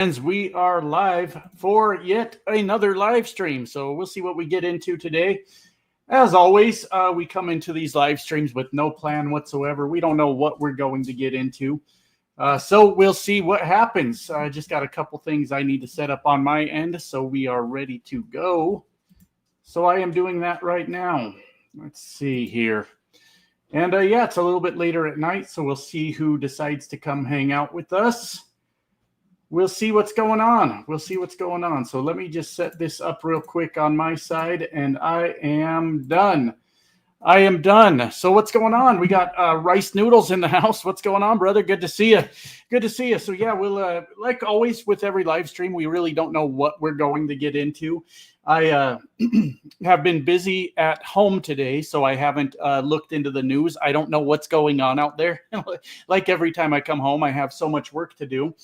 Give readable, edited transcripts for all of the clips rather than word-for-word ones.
Friends, we are live for yet another live stream. So we'll see what we get into today. As always, we come into these live streams with no plan whatsoever. We don't know what we're going to get into. So we'll see what happens. I just got a couple things I need to set up on my end, so we are ready to go. So I am doing that right now. Let's see here. And yeah, it's a little bit later at night, so we'll see who decides to come hang out with us. We'll see what's going on. So let me just set this up real quick on my side, and I am done. So what's going on? We got Rice Noodles in the house. What's going on, brother? Good to see you. So yeah, we'll like always with every live stream, we really don't know what we're going to get into. I have been busy at home today, so I haven't looked into the news. I don't know what's going on out there. Like every time I come home, I have so much work to do.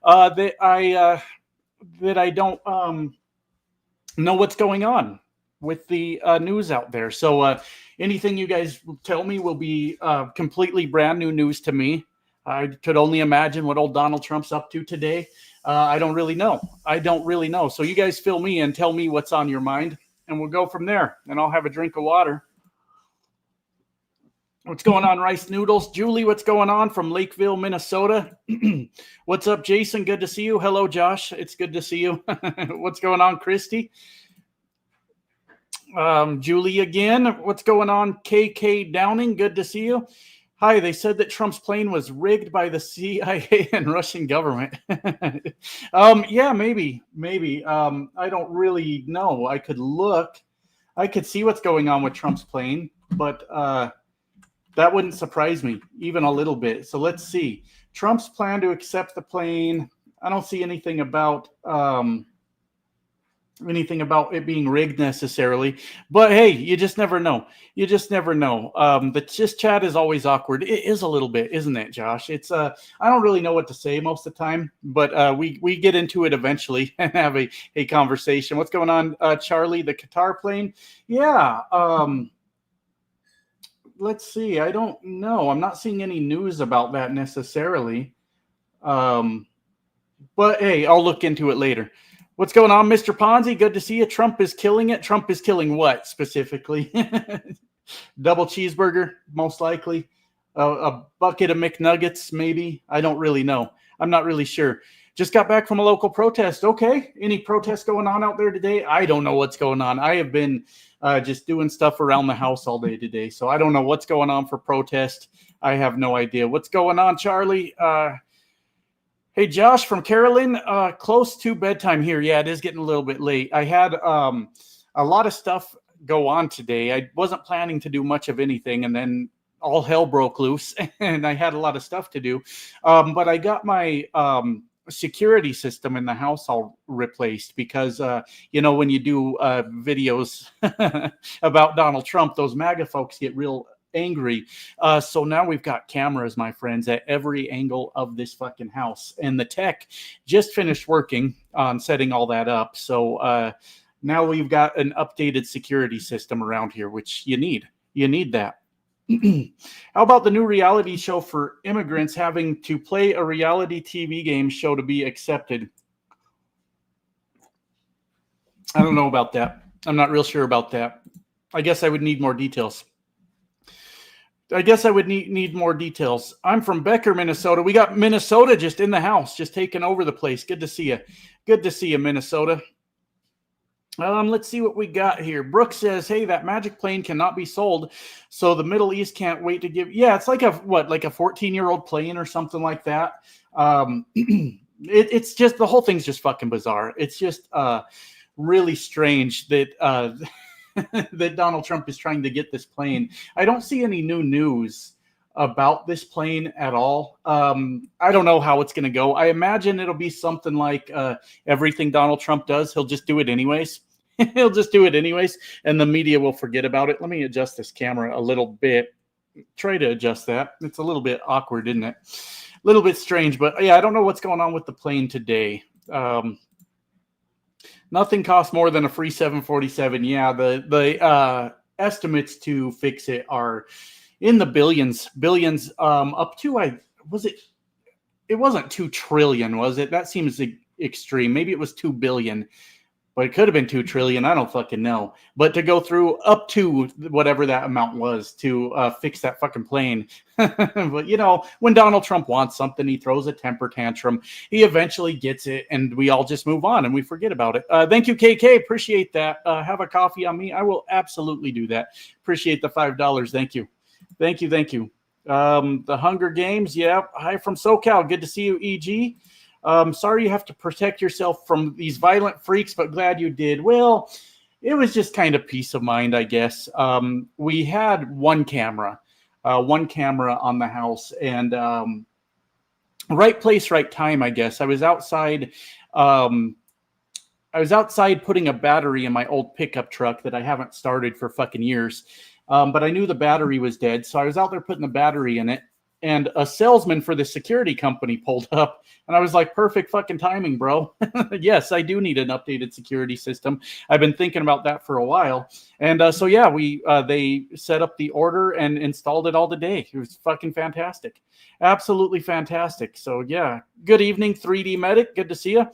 That I don't know what's going on with the news out there. So anything you guys tell me will be completely brand new news to me. I could only imagine what old Donald Trump's up to today. I don't really know. So you guys fill me in, tell me what's on your mind, and we'll go from there. And I'll have a drink of water. What's going on, Rice Noodles? Julie, what's going on from Lakeville, Minnesota? What's up, Jason? Good to see you. Hello, Josh. It's good to see you. What's going on, Christy? Julie again. What's going on, KK Downing? Good to see you. Hi, they said that Trump's plane was rigged by the CIA and Russian government. Yeah, maybe. I don't really know. I could look. I could see what's going on with Trump's plane, but that wouldn't surprise me even a little bit. So let's see. Trump's plan to accept the plane. I don't see anything about it being rigged necessarily. But hey, you just never know. The chat is always awkward. It is a little bit, isn't it, Josh? It's I don't really know what to say most of the time, but we get into it eventually and have a conversation. What's going on, Charlie? The Qatar plane? Yeah. Let's see. I don't know. I'm not seeing any news about that necessarily. But hey, I'll look into it later. What's going on, Mr. Ponzi? Good to see you. Trump is killing it. Trump is killing what specifically? Double cheeseburger, most likely. A bucket of McNuggets, maybe. I don't really know. I'm not really sure. Just got back from a local protest. Okay. Any protests going on out there today? I don't know what's going on. I have been just doing stuff around the house all day today. So I don't know what's going on for protest. I have no idea. What's going on, Charlie? Hey, Josh from Carolyn, close to bedtime here. Yeah, it is getting a little bit late. I had a lot of stuff go on today. I wasn't planning to do much of anything, and then all hell broke loose, and I had a lot of stuff to do. But I got my security system in the house all replaced because, when you do videos about Donald Trump, those MAGA folks get real angry. So now we've got cameras, my friends, at every angle of this fucking house. And the tech just finished working on setting all that up. So now we've got an updated security system around here, which you need. You need that. How about the new reality show for immigrants having to play a reality TV game show to be accepted? I don't know about that. I'm not real sure about that. I guess I would need more details. I'm from Becker, Minnesota. We got Minnesota just in the house, just taking over the place. Good to see you. Minnesota. Let's see what we got here. Brooke says, hey, that magic plane cannot be sold, so the Middle East can't wait to give. Yeah, it's like a 14-year-old plane or something like that. It's just, the whole thing's just fucking bizarre. It's just really strange that that Donald Trump is trying to get this plane. I don't see any new news about this plane at all. I don't know how it's going to go. I imagine it'll be something like everything Donald Trump does, he'll just do it anyways. And the media will forget about it. Let me adjust this camera a little bit. Try to adjust that. It's a little bit awkward, isn't it? A little bit strange, but yeah, I don't know what's going on with the plane today. Nothing costs more than a free 747. Yeah, the estimates to fix it are in the billions, up to it wasn't 2 trillion, was it? That seems extreme. Maybe it was 2 billion. But it could have been 2 trillion. I don't fucking know. But to go through up to whatever that amount was to fix that fucking plane. But, you know, when Donald Trump wants something, he throws a temper tantrum. He eventually gets it, and we all just move on and we forget about it. Thank you, KK. Appreciate that. Have a coffee on me. I will absolutely do that. Appreciate the $5. Thank you. Thank you. Thank you. The Hunger Games. Yeah. Hi from SoCal. Good to see you, EG. Sorry you have to protect yourself from these violent freaks, but glad you did. Well, it was just kind of peace of mind, I guess. We had one camera on the house, and right place, right time, I guess. I was outside putting a battery in my old pickup truck that I haven't started for fucking years. But I knew the battery was dead, so I was out there putting the battery in it. And a salesman for the security company pulled up, and I was like, perfect fucking timing, bro. Yes, I do need an updated security system. I've been thinking about that for a while. And so, yeah, they set up the order and installed it all today. It was fucking fantastic. Absolutely fantastic. So, yeah, good evening, 3D Medic. Good to see you.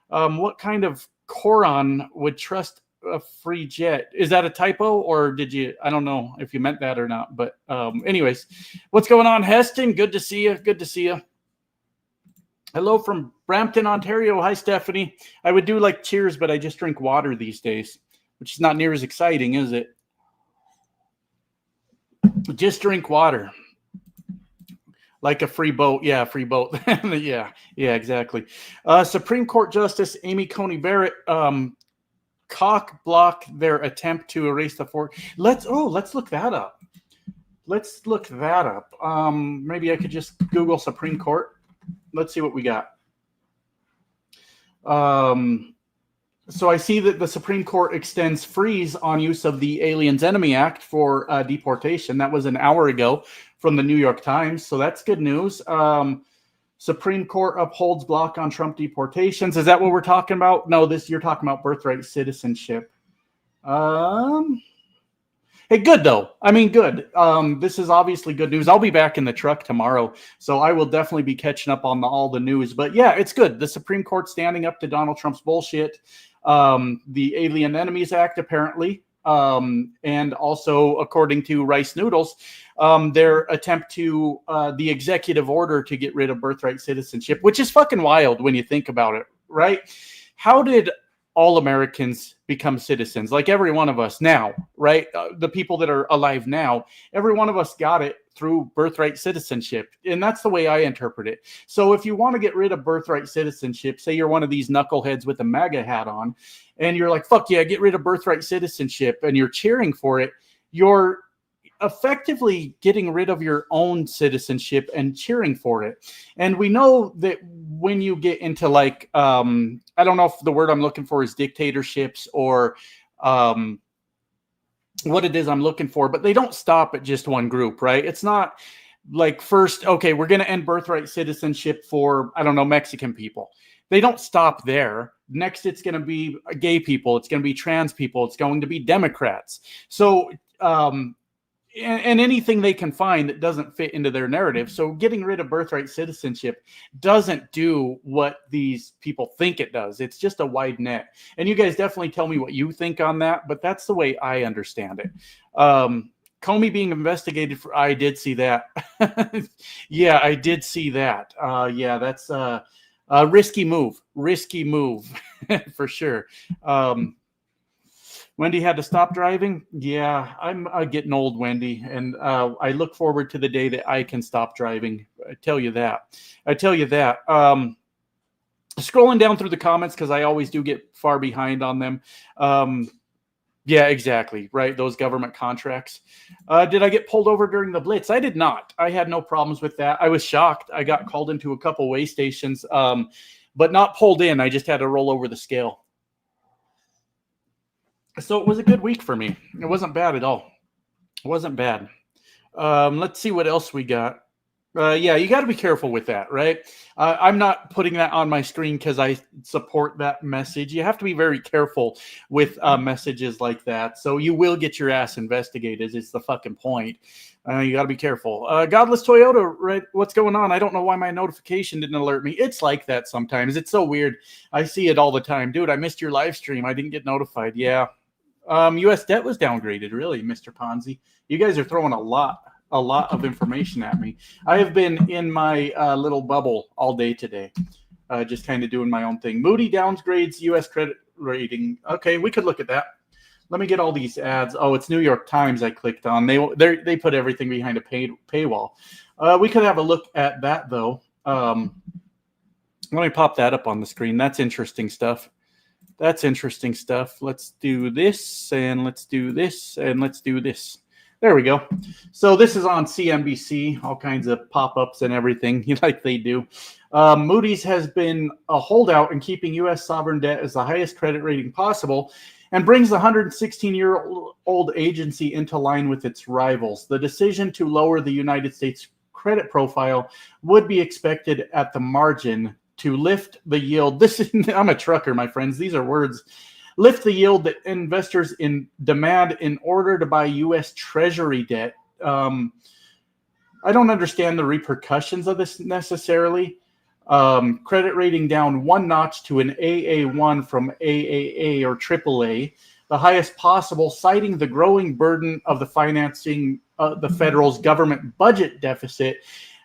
What kind of Coron would trust a free jet? Is that a typo, or did you, I don't know if you meant that or not, but anyways, what's going on, Heston? Good to see you. Good to see you. Hello from Brampton, Ontario. Hi, Stephanie. I would do like cheers, but I just drink water these days, which is not near as exciting, is it? Just drink water. Like a free boat. Yeah, free boat. Yeah, exactly. Supreme Court Justice Amy Coney Barrett cock block their attempt to erase the fort. Let's look that up. Maybe I could just Google Supreme Court. Let's see what we got. So I see that the Supreme Court extends freeze on use of the Aliens Enemy Act for deportation. That was an hour ago from the New York Times. So that's good news. Supreme Court upholds block on Trump deportations. Is that what we're talking about? No, you're talking about birthright citizenship. Hey, good though. I mean, good. This is obviously good news. I'll be back in the truck tomorrow, so I will definitely be catching up on all the news. But yeah, it's good. The Supreme Court standing up to Donald Trump's bullshit. The Alien Enemies Act, apparently, and also according to Rice Noodles, their attempt to the executive order to get rid of birthright citizenship, which is fucking wild when you think about it, right? How did all Americans become citizens? Like every one of us now, right? The people that are alive now, every one of us got it through birthright citizenship. And that's the way I interpret it. So if you want to get rid of birthright citizenship, say you're one of these knuckleheads with a MAGA hat on, and you're like, fuck yeah, get rid of birthright citizenship, and you're cheering for it, you're effectively getting rid of your own citizenship and cheering for it. And we know that when you get into like, I don't know if the word I'm looking for is dictatorships or what it is I'm looking for, but they don't stop at just one group, right? It's not like first, okay, we're going to end birthright citizenship for, I don't know, Mexican people. They don't stop there. Next, it's going to be gay people. It's going to be trans people. It's going to be Democrats. So, and anything they can find that doesn't fit into their narrative. So getting rid of birthright citizenship doesn't do what these people think it does. It's just a wide net. And you guys definitely tell me what you think on that, but that's the way I understand it. Comey being investigated for, I did see that. Yeah, I did see that. Yeah, that's a risky move for sure. Wendy had to stop driving. Yeah, I'm getting old, Wendy, and I look forward to the day that I can stop driving. I tell you that. Scrolling down through the comments, because I always do get far behind on them. Yeah, exactly. Right. Those government contracts. Did I get pulled over during the Blitz? I did not. I had no problems with that. I was shocked. I got called into a couple weigh stations, but not pulled in. I just had to roll over the scale. So it was a good week for me. It wasn't bad at all. It wasn't bad. Let's see what else we got. Yeah, you got to be careful with that, right? I'm not putting that on my screen because I support that message. You have to be very careful with messages like that. So you will get your ass investigated is the fucking point. You got to be careful. Godless Toyota, right? What's going on? I don't know why my notification didn't alert me. It's like that sometimes. It's so weird. I see it all the time. Dude, I missed your live stream. I didn't get notified. Yeah. U.S. debt was downgraded, really, Mr. Ponzi. You guys are throwing a lot of information at me. I have been in my little bubble all day today, just kind of doing my own thing. Moody downgrades U.S. credit rating. Okay, we could look at that. Let me get all these ads. Oh, it's New York Times I clicked on. They put everything behind a paywall. We could have a look at that, though. Let me pop that up on the screen. That's interesting stuff. That's interesting stuff. Let's do this, and let's do this, and let's do this. There we go. So this is on CNBC, all kinds of pop-ups and everything, like they do. Moody's has been a holdout in keeping U.S. sovereign debt as the highest credit rating possible and brings the 116-year-old agency into line with its rivals. The decision to lower the United States credit profile would be expected at the margin to lift the yield. I'm a trucker, my friends. These are words. Lift the yield that investors in demand in order to buy U.S. Treasury debt. I don't understand the repercussions of this necessarily. Credit rating down one notch to an AA1 from AAA or AAA, the highest possible, citing the growing burden of the financing the federal's government budget deficit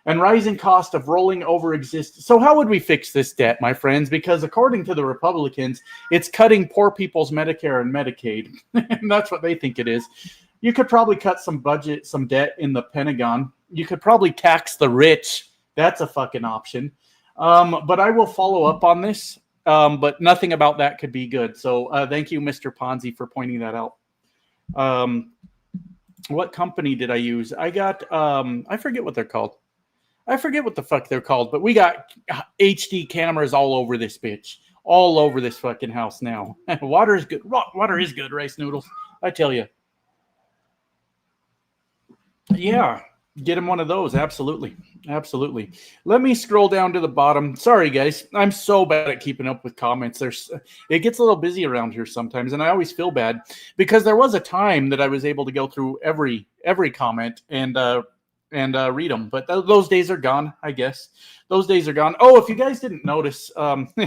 and rising cost of rolling over existing. So how would we fix this debt, my friends? Because according to the Republicans, it's cutting poor people's Medicare and Medicaid. And that's what they think it is. You could probably cut some debt in the Pentagon. You could probably tax the rich. That's a fucking option. But I will follow up on this. But nothing about that could be good. So thank you, Mr. Ponzi, for pointing that out. What company did I use? I got, I forget what they're called. I forget what the fuck they're called, but we got HD cameras all over this bitch. All over this fucking house now. Water is good. Water is good, rice noodles. I tell you. Yeah. Get him one of those. Absolutely. Absolutely. Let me scroll down to the bottom. Sorry, guys. I'm so bad at keeping up with comments. It gets a little busy around here sometimes, and I always feel bad because there was a time that I was able to go through every comment and read them. But those days are gone, I guess. Those days are gone. Oh, if you guys didn't notice,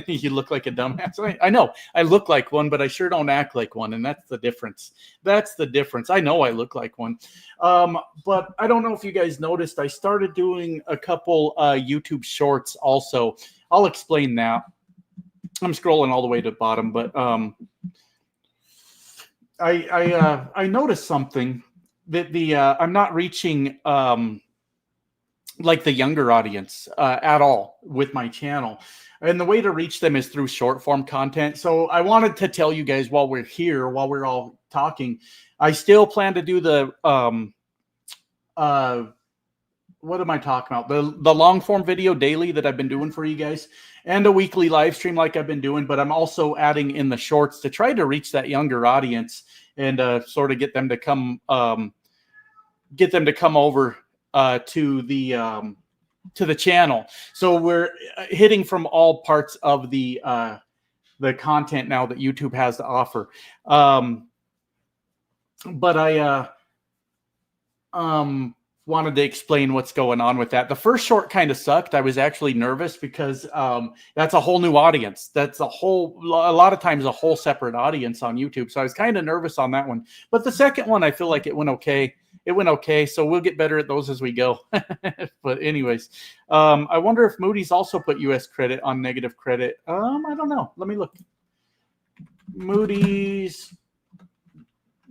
you look like a dumbass. I know. I look like one, but I sure don't act like one, and that's the difference. That's the difference. I know I look like one. But I don't know if you guys noticed, I started doing a couple YouTube shorts also. I'll explain that. I'm scrolling all the way to the bottom, but I noticed something that I'm not reaching like the younger audience at all with my channel. And the way to reach them is through short form content. So I wanted to tell you guys while we're here, while we're all talking, I still plan to do the, what am I talking about? The long form video daily that I've been doing for you guys, and a weekly live stream like I've been doing, but I'm also adding in the shorts to try to reach that younger audience and sort of get them to come over to the channel. So we're hitting from all parts of the content now that YouTube has to offer. But I wanted to explain what's going on with that. The first short kind of sucked. I was actually nervous because that's a whole new audience. That's a lot of times a whole separate audience on YouTube. So I was kind of nervous on that one. But the second one, I feel like it went okay. It went okay. So we'll get better at those as we go. But anyways, I wonder if Moody's also put U.S. credit on negative credit. I don't know. Let me look. Moody's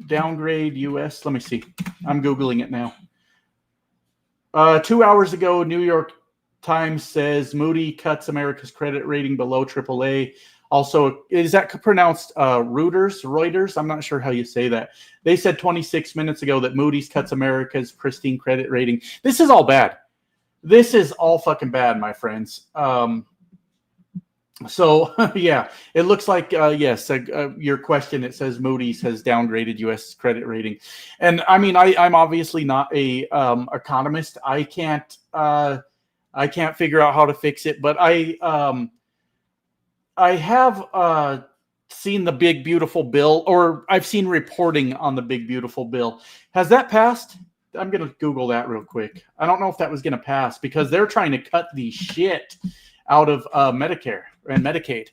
downgrade U.S. Let me see. I'm Googling it now. 2 hours ago, New York Times says Moody cuts America's credit rating below AAA. Also, is that pronounced Reuters? I'm not sure how you say that. They said 26 minutes ago that Moody's cuts America's pristine credit rating. This is all bad. This is all fucking bad, my friends. So, yeah, it looks like, yes, your question, it says Moody's has downgraded U.S. credit rating. And, I mean, I'm obviously not a economist. I can't figure out how to fix it. But I have seen the big, beautiful bill, or I've seen reporting on the big, beautiful bill. Has that passed? I'm going to Google that real quick. I don't know if that was going to pass because they're trying to cut the shit out of Medicare and Medicaid.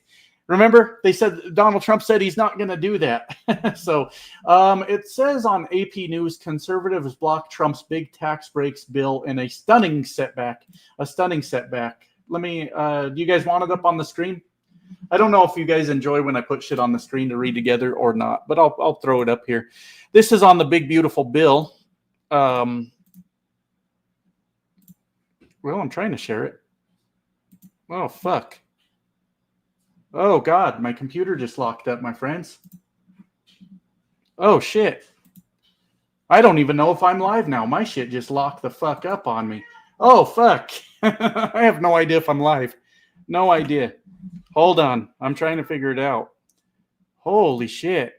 Remember, they said Donald Trump said he's not going to do that. So it says on AP News, conservatives block Trump's big tax breaks bill in a stunning setback. A stunning setback. Let me, do you guys want it up on the screen? I don't know if you guys enjoy when I put shit on the screen to read together or not, but I'll throw it up here. This is on the big, beautiful bill. Well, I'm trying to share it. Oh, fuck. Oh, God, my computer just locked up, my friends. Oh, shit. I don't even know if I'm live now. My shit just locked the fuck up on me. Oh, fuck. I have no idea if I'm live. No idea. Hold on. I'm trying to figure it out. Holy shit.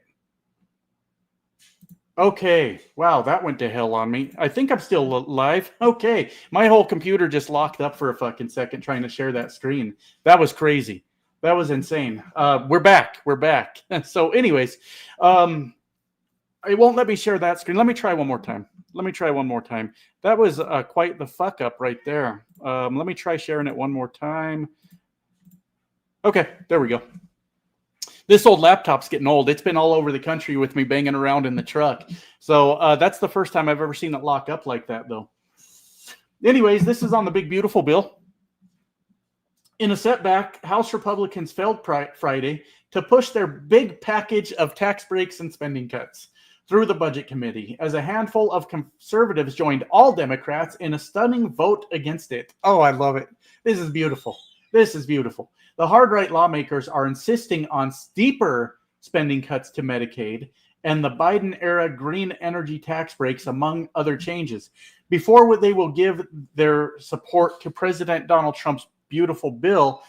Okay. Wow, that went to hell on me. I think I'm still live. Okay. My whole computer just locked up for a fucking second trying to share that screen. That was crazy. That was insane. We're back. We're back. So anyways, it won't let me share that screen. Let me try one more time. That was quite the fuck up right there. Let me try sharing it one more time. Okay, there we go. This old laptop's getting old. It's been all over the country with me banging around in the truck. So that's the first time I've ever seen it lock up like that, though. Anyways, this is on the big, beautiful bill. In a setback, House Republicans failed Friday to push their big package of tax breaks and spending cuts through the Budget Committee as a handful of conservatives joined all Democrats in a stunning vote against it. Oh, I love it. This is beautiful. This is beautiful. The hard-right lawmakers are insisting on steeper spending cuts to Medicaid and the Biden-era green energy tax breaks, among other changes, before they will give their support to President Donald Trump's beautiful bill.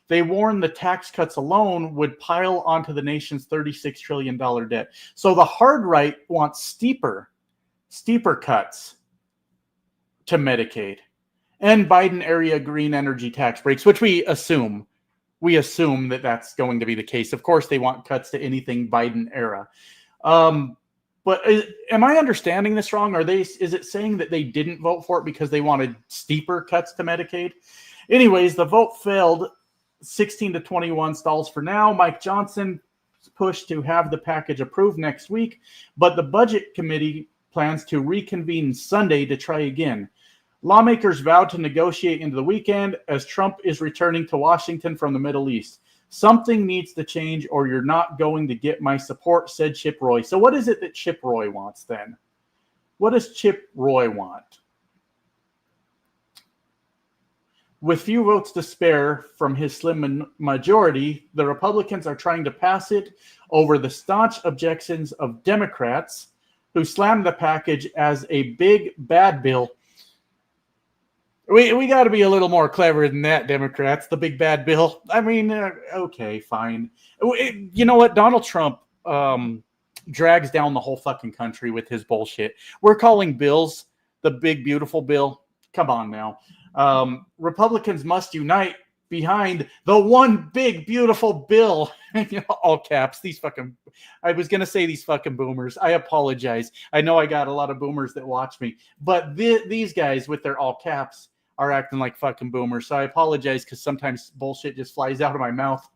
They warn the tax cuts alone would pile onto the nation's $36 trillion debt. So the hard right wants steeper cuts to Medicaid and Biden-era green energy tax breaks, which we assume that that's going to be the case. Of course, they want cuts to anything Biden-era. But am I understanding this wrong? Is it saying that they didn't vote for it because they wanted steeper cuts to Medicaid? Anyways, the vote failed. 16-21 stalls for now. Mike Johnson pushed to have the package approved next week, but the Budget Committee plans to reconvene Sunday to try again. Lawmakers vowed to negotiate into the weekend as Trump is returning to Washington from the Middle East. Something needs to change or you're not going to get my support, said Chip Roy. So what is it that Chip Roy wants then? What does Chip Roy want? With few votes to spare from his slim majority, the Republicans are trying to pass it over the staunch objections of Democrats who slammed the package as a big bad bill. We got to be a little more clever than that, Democrats. The big bad bill. I mean, okay, fine. You know what? Donald Trump drags down the whole fucking country with his bullshit. We're calling bills the big, beautiful bill. Come on now. Republicans must unite behind the one big, beautiful bill. All caps. I was going to say these fucking boomers. I apologize. I know I got a lot of boomers that watch me, but these guys with their all caps are acting like fucking boomers. So I apologize because sometimes bullshit just flies out of my mouth.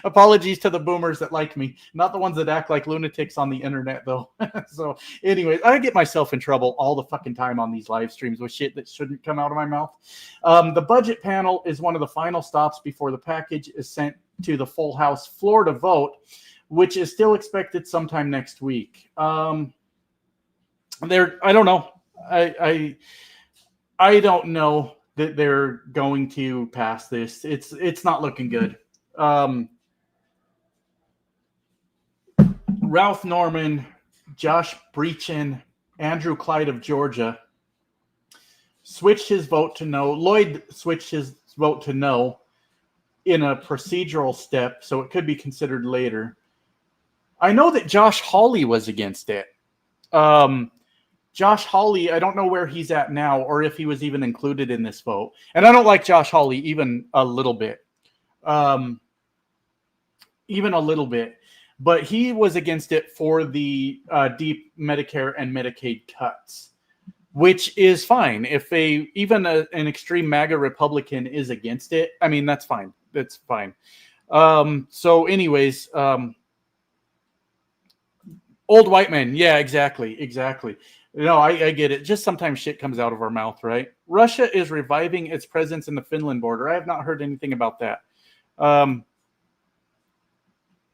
Apologies to the boomers that like me, not the ones that act like lunatics on the internet, though. So anyways, I get myself in trouble all the fucking time on these live streams with shit that shouldn't come out of my mouth. The budget panel is one of the final stops before the package is sent to the full House floor to vote, which is still expected sometime next week. I don't know. I don't know that they're going to pass this. It's not looking good. Ralph Norman, Josh Breachin, Andrew Clyde of Georgia switched his vote to no. Lloyd switched his vote to no in a procedural step, so it could be considered later. I know that Josh Hawley was against it. Josh Hawley, I don't know where he's at now or if he was even included in this vote. And I don't like Josh Hawley even a little bit. But he was against it for the deep Medicare and Medicaid cuts. which is fine. If an extreme MAGA Republican is against it, I mean, that's fine. That's fine. So anyways, old white men. Yeah, exactly. No, I get it. Just sometimes shit comes out of our mouth, right? Russia is reviving its presence in the Finland border. I have not heard anything about that.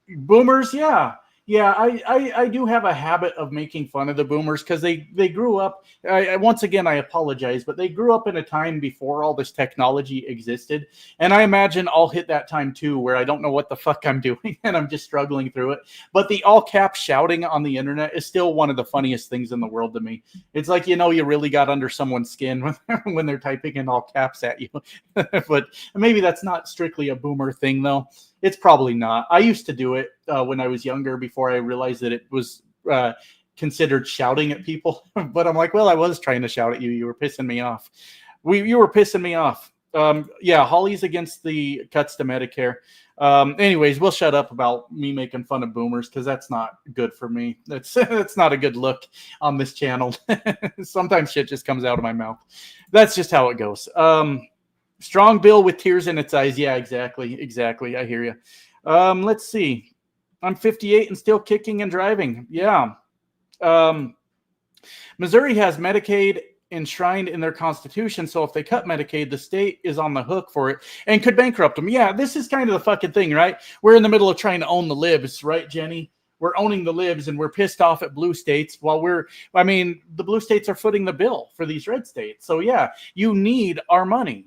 Boomers, yeah. I do have a habit of making fun of the boomers because they grew up. Once again, I apologize, but they grew up in a time before all this technology existed, and I imagine I'll hit that time too, where I don't know what the fuck I'm doing and I'm just struggling through it. But the all caps shouting on the internet is still one of the funniest things in the world to me. It's like, you really got under someone's skin when they're typing in all caps at you. But maybe that's not strictly a boomer thing, though. It's probably not. I used to do it when I was younger before I realized that it was considered shouting at people. But I'm like, well, I was trying to shout at you. You were pissing me off. You were pissing me off. Yeah, Holly's against the cuts to Medicare. Anyways, we'll shut up about me making fun of boomers because that's not good for me. That's not a good look on this channel. Sometimes shit just comes out of my mouth. That's just how it goes. Strong bill with tears in its eyes. Yeah, exactly. I hear you. Let's see. I'm 58 and still kicking and driving. Yeah. Missouri has Medicaid enshrined in their constitution, so if they cut Medicaid, the state is on the hook for it and could bankrupt them. Yeah, this is kind of the fucking thing, right? We're in the middle of trying to own the libs, right, Jenny? We're owning the libs and we're pissed off at blue states while the blue states are footing the bill for these red states. So yeah, you need our money.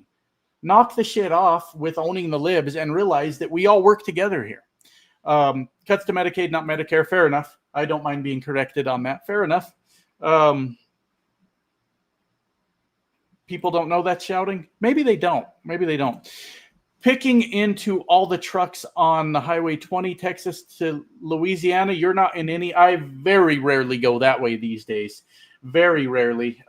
Knock the shit off with owning the libs and realize that we all work together here. Cuts to Medicaid, not Medicare. Fair enough. I don't mind being corrected on that. Fair enough. People don't know that shouting. Maybe they don't. Picking into all the trucks on the Highway 20, Texas to Louisiana. You're not in any. I very rarely go that way these days. Very rarely.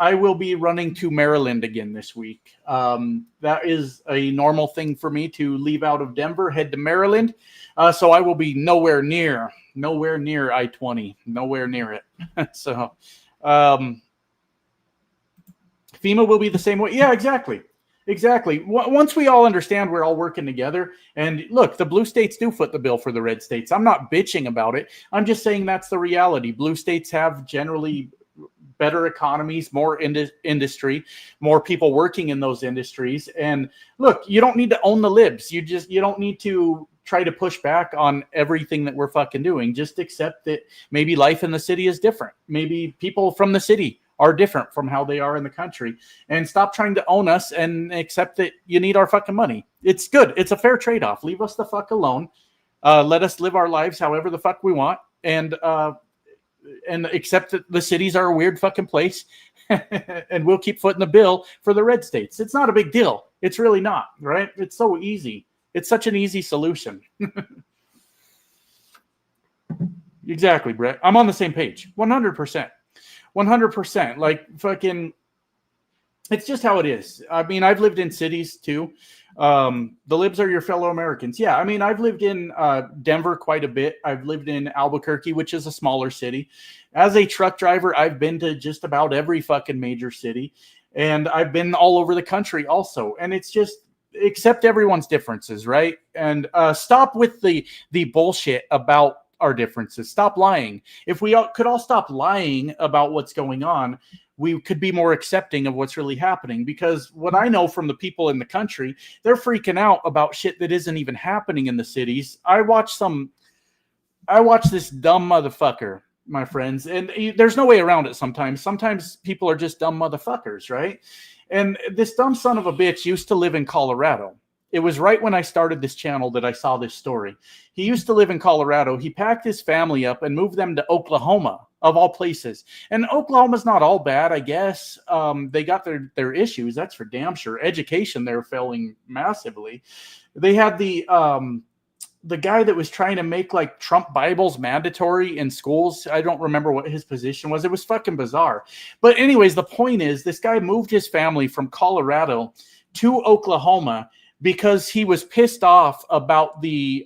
I will be running to Maryland again this week. That is a normal thing for me to leave out of Denver, head to Maryland. So I will be nowhere near I-20, nowhere near it. So FEMA will be the same way. Yeah, exactly. Once we all understand we're all working together, and look, the blue states do foot the bill for the red states. I'm not bitching about it. I'm just saying that's the reality. Blue states have generally better economies, more industry, more people working in those industries. And look, you don't need to own the libs. You don't need to try to push back on everything that we're fucking doing. Just accept that maybe life in the city is different. Maybe people from the city are different from how they are in the country, and stop trying to own us and accept that you need our fucking money. It's good. It's a fair trade-off. Leave us the fuck alone. Let us live our lives however the fuck we want. And accept that the cities are a weird fucking place and we'll keep footing the bill for the red states. It's not a big deal. It's really not, right? It's so easy. It's such an easy solution. Exactly, Brett. I'm on the same page. 100%. 100%. Like fucking, it's just how it is. I mean, I've lived in cities too. The libs are your fellow Americans. Yeah, I mean, I've lived in Denver quite a bit. I've lived in Albuquerque, which is a smaller city. As a truck driver, I've been to just about every fucking major city. And I've been all over the country also. And it's just, accept everyone's differences, right? And stop with the bullshit about our differences. Stop lying. If we could all stop lying about what's going on, we could be more accepting of what's really happening. Because what I know from the people in the country, they're freaking out about shit that isn't even happening in the cities. I watch this dumb motherfucker, my friends, and there's no way around it sometimes. Sometimes people are just dumb motherfuckers, right? And this dumb son of a bitch used to live in Colorado. It was right when I started this channel that I saw this story. He used to live in Colorado. He packed his family up and moved them to Oklahoma, of all places. And Oklahoma's not all bad, I guess. They got their issues, that's for damn sure. Education, they're failing massively. They had the guy that was trying to make like Trump Bibles mandatory in schools. I don't remember what his position was. It was fucking bizarre. But anyways, the point is this guy moved his family from Colorado to Oklahoma because he was pissed off about the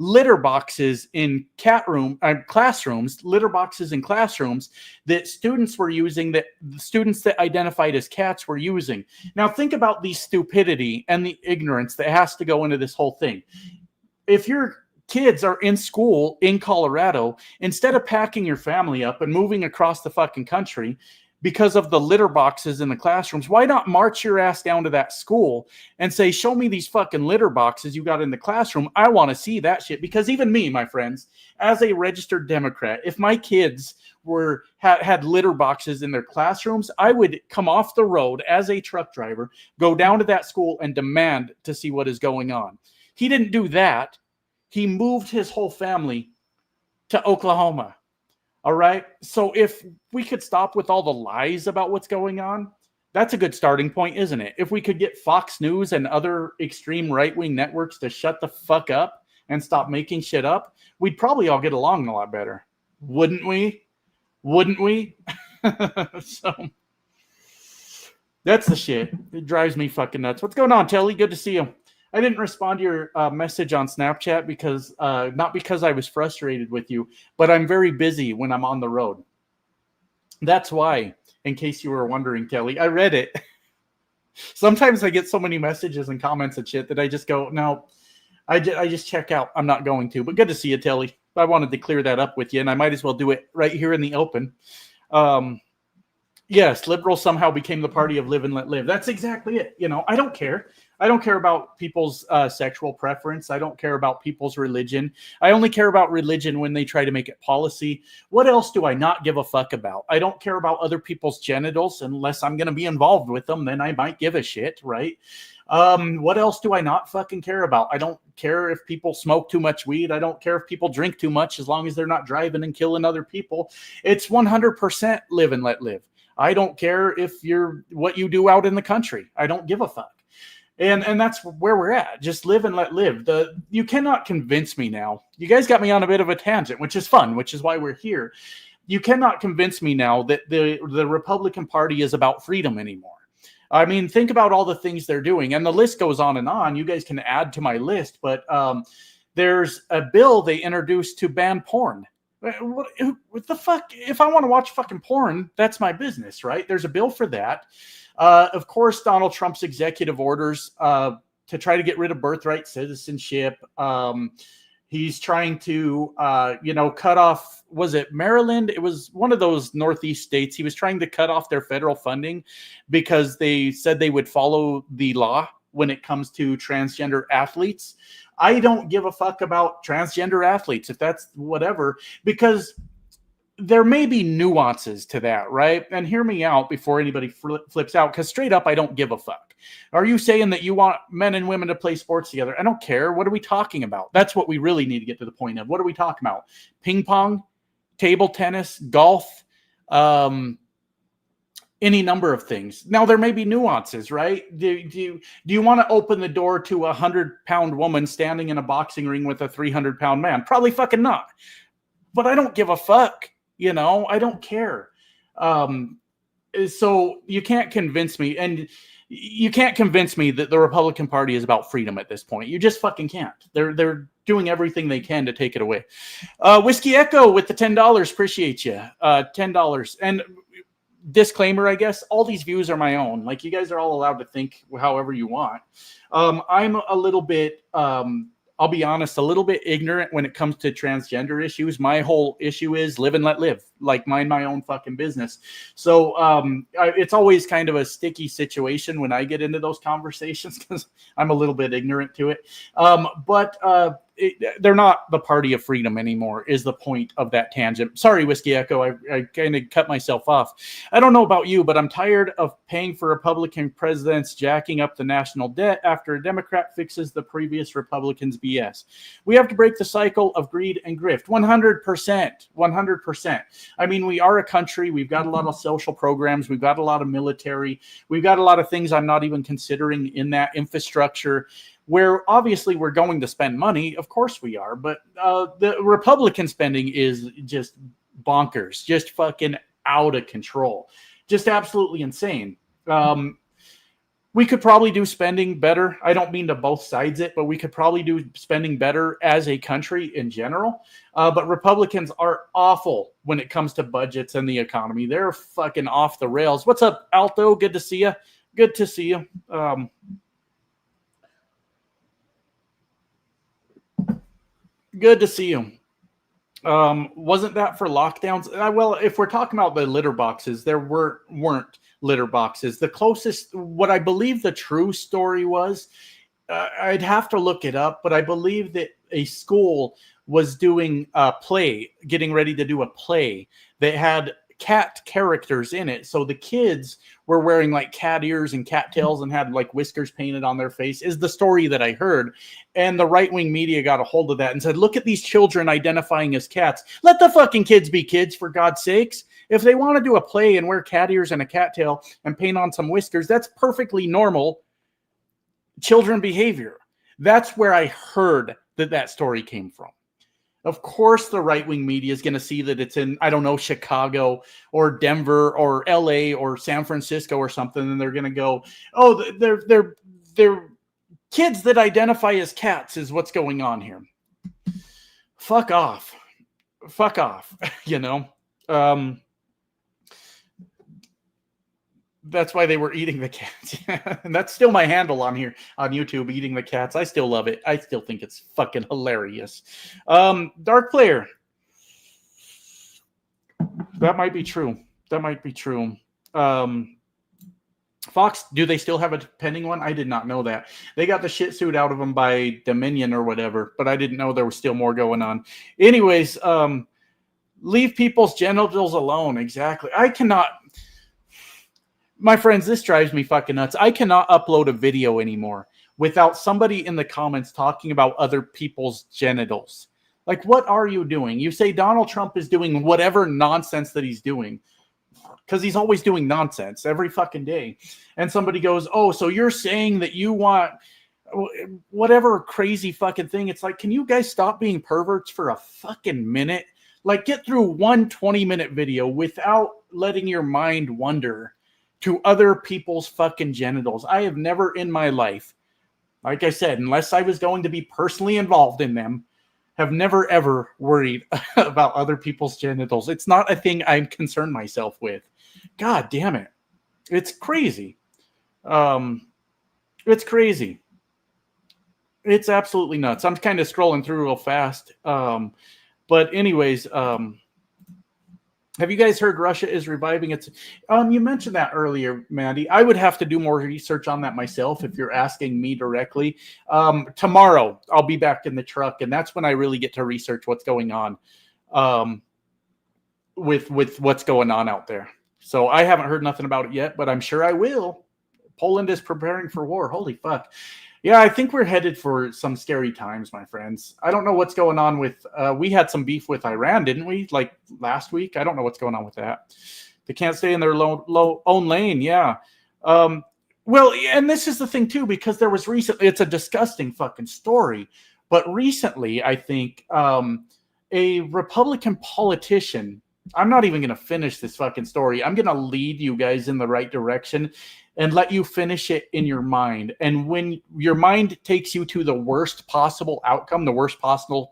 litter boxes in classrooms, litter boxes in classrooms that students were using, that the students that identified as cats were using. Now think about the stupidity and the ignorance that has to go into this whole thing. If your kids are in school in Colorado, instead of packing your family up and moving across the fucking country because of the litter boxes in the classrooms, why not march your ass down to that school and say, show me these fucking litter boxes you got in the classroom. I want to see that shit. Because even me, my friends, as a registered Democrat, if my kids had litter boxes in their classrooms, I would come off the road as a truck driver, go down to that school and demand to see what is going on. He didn't do that. He moved his whole family to Oklahoma. All right. So if we could stop with all the lies about what's going on, that's a good starting point, isn't it? If we could get Fox News and other extreme right-wing networks to shut the fuck up and stop making shit up, we'd probably all get along a lot better. Wouldn't we? Wouldn't we? So that's the shit. It drives me fucking nuts. What's going on, Telly? Good to see you. I didn't respond to your message on Snapchat because not because I was frustrated with you, but I'm very busy when I'm on the road. That's why, in case you were wondering, Kelly, I read it. Sometimes I get so many messages and comments and shit that I just go, no, I just check out. I'm not going to. But good to see you, Telly. I wanted to clear that up with you, and I might as well do it right here in the open. Yes, liberals somehow became the party of live and let live. That's exactly it. You know, I don't care. I don't care about people's sexual preference. I don't care about people's religion. I only care about religion when they try to make it policy. What else do I not give a fuck about? I don't care about other people's genitals unless I'm going to be involved with them. Then I might give a shit, right? What else do I not fucking care about? I don't care if people smoke too much weed. I don't care if people drink too much as long as they're not driving and killing other people. It's 100% live and let live. I don't care if you're what you do out in the country. I don't give a fuck. And that's where we're at. Just live and let live. You cannot convince me now. You guys got me on a bit of a tangent, which is fun, which is why we're here. You cannot convince me now that the Republican Party is about freedom anymore. I mean, think about all the things they're doing. And the list goes on and on. You guys can add to my list. But there's a bill they introduced to ban porn. What the fuck? If I want to watch fucking porn, that's my business, right? There's a bill for that. Of course, Donald Trump's executive orders to try to get rid of birthright citizenship. He's trying to, cut off, was it Maryland? It was one of those Northeast states. He was trying to cut off their federal funding because they said they would follow the law when it comes to transgender athletes. I don't give a fuck about transgender athletes, if that's whatever, because there may be nuances to that, right? And hear me out before anybody flips out, because straight up, I don't give a fuck. Are you saying that you want men and women to play sports together? I don't care. What are we talking about? That's what we really need to get to the point of. What are we talking about? Ping pong, table tennis, golf, any number of things. Now, there may be nuances, right? Do you want to open the door to a 100-pound woman standing in a boxing ring with a 300-pound man? Probably fucking not. But I don't give a fuck. You know, I don't care. So you can't convince me. And you can't convince me that the Republican Party is about freedom at this point. You just fucking can't. They're doing everything they can to take it away. Whiskey Echo with the $10. Appreciate you. $10. And disclaimer, I guess, all these views are my own. Like, you guys are all allowed to think however you want. I'm a little bit, I'll be honest, a little bit ignorant when it comes to transgender issues. My whole issue is live and let live, like mind my own fucking business. So it's always kind of a sticky situation when I get into those conversations because I'm a little bit ignorant to it. But they're not the party of freedom anymore is the point of that tangent. Sorry, Whiskey Echo. I kind of cut myself off. I don't know about you, but I'm tired of paying for Republican presidents jacking up the national debt after a Democrat fixes the previous Republicans' BS. We have to break the cycle of greed and grift. 100%. 100%. I mean, we are a country. We've got a lot of social programs. We've got a lot of military. We've got a lot of things I'm not even considering in that infrastructure, where obviously we're going to spend money. Of course we are. But the Republican spending is just bonkers, just fucking out of control, just absolutely insane. We could probably do spending better. I don't mean to both sides it, but we could probably do spending better as a country in general. But Republicans are awful when it comes to budgets and the economy. They're fucking off the rails. What's up, Alto? Good to see you. Good to see you. Good to see you. Wasn't that for lockdowns? Well, if we're talking about the litter boxes, there weren't litter boxes. The closest, what I believe the true story was, I'd have to look it up, but I believe that a school was doing a play, getting ready to do a play that had cat characters in it. So the kids were wearing like cat ears and cat tails and had like whiskers painted on their face, is the story that I heard. And the right-wing media got a hold of that and said, look at these children identifying as cats. Let the fucking kids be kids, for God's sakes. If they want to do a play and wear cat ears and a cat tail and paint on some whiskers, that's perfectly normal children behavior. That's where I heard that story came from. Of course, the right-wing media is going to see that it's in, I don't know, Chicago or Denver or LA or San Francisco or something, and they're going to go, oh, they're kids that identify as cats is what's going on here. Fuck off. Fuck off, you know? That's why they were eating the cats. And that's still my handle on here on YouTube, eating the cats. I still love it. I still think it's fucking hilarious. Dark Player. That might be true. That might be true. Fox, do they still have a pending one? I did not know that. They got the shit suit out of them by Dominion or whatever, but I didn't know there was still more going on. Anyways, leave people's genitals alone. Exactly. I cannot... My friends, this drives me fucking nuts. I cannot upload a video anymore without somebody in the comments talking about other people's genitals. Like, what are you doing? You say Donald Trump is doing whatever nonsense that he's doing, because he's always doing nonsense every fucking day. And somebody goes, oh, so you're saying that you want whatever crazy fucking thing. It's like, can you guys stop being perverts for a fucking minute? Like, get through one 20-minute video without letting your mind wander to other people's fucking genitals. I have never in my life, like I said, unless I was going to be personally involved in them, have never ever worried about other people's genitals. It's not a thing I'm concerned myself with. God damn it. It's crazy. It's crazy. It's absolutely nuts. I'm kind of scrolling through real fast. But anyways, have you guys heard Russia is reviving its... you mentioned that earlier, Mandy. I would have to do more research on that myself if you're asking me directly. Tomorrow, I'll be back in the truck, and that's when I really get to research what's going on with what's going on out there. So I haven't heard nothing about it yet, but I'm sure I will. Poland is preparing for war. Holy fuck. Yeah, I think we're headed for some scary times, my friends. I don't know what's going on with... we had some beef with Iran, didn't we? Like last week? I don't know what's going on with that. They can't stay in their own lane, yeah. Well, and this is the thing, too, because there was recently... It's a disgusting fucking story. But recently, I think, a Republican politician... I'm not even going to finish this fucking story. I'm going to lead you guys in the right direction and let you finish it in your mind. And when your mind takes you to the worst possible outcome, the worst possible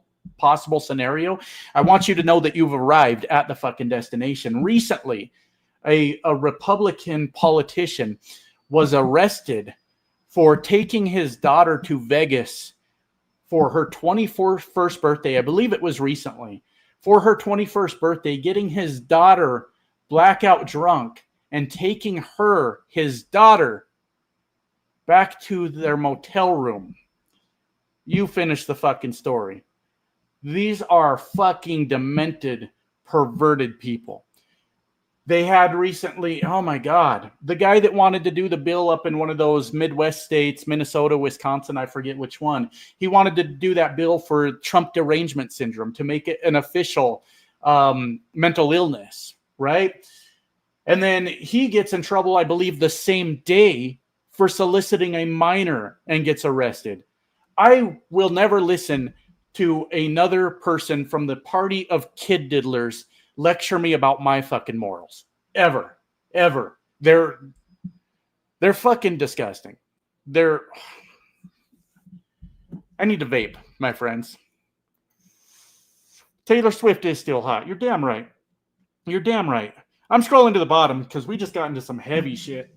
scenario, I want you to know that you've arrived at the fucking destination. Recently, a Republican politician was arrested for taking his daughter to Vegas for her 21st birthday. I believe it was recently. For her 21st birthday, getting his daughter blackout drunk and taking his daughter, back to their motel room. You finish the fucking story. These are fucking demented, perverted people. They had recently, oh my God, the guy that wanted to do the bill up in one of those Midwest states, Minnesota, Wisconsin, I forget which one. He wanted to do that bill for Trump derangement syndrome to make it an official mental illness, right? And then he gets in trouble, I believe, the same day for soliciting a minor and gets arrested. I will never listen to another person from the party of kid diddlers lecture me about my fucking morals. Ever. Ever. They're fucking disgusting. I need to vape, my friends. Taylor Swift is still hot. You're damn right. You're damn right. I'm scrolling to the bottom because we just got into some heavy shit.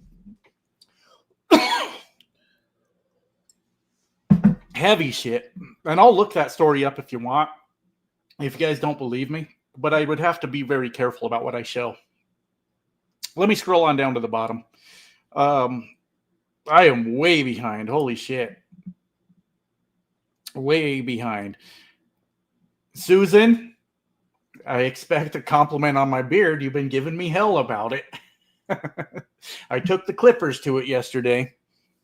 Heavy shit. And I'll look that story up if you want, if you guys don't believe me. But I would have to be very careful about what I show. Let me scroll on down to the bottom. I am way behind. Holy shit. Way behind. Susan, I expect a compliment on my beard. You've been giving me hell about it. I took the clippers to it yesterday.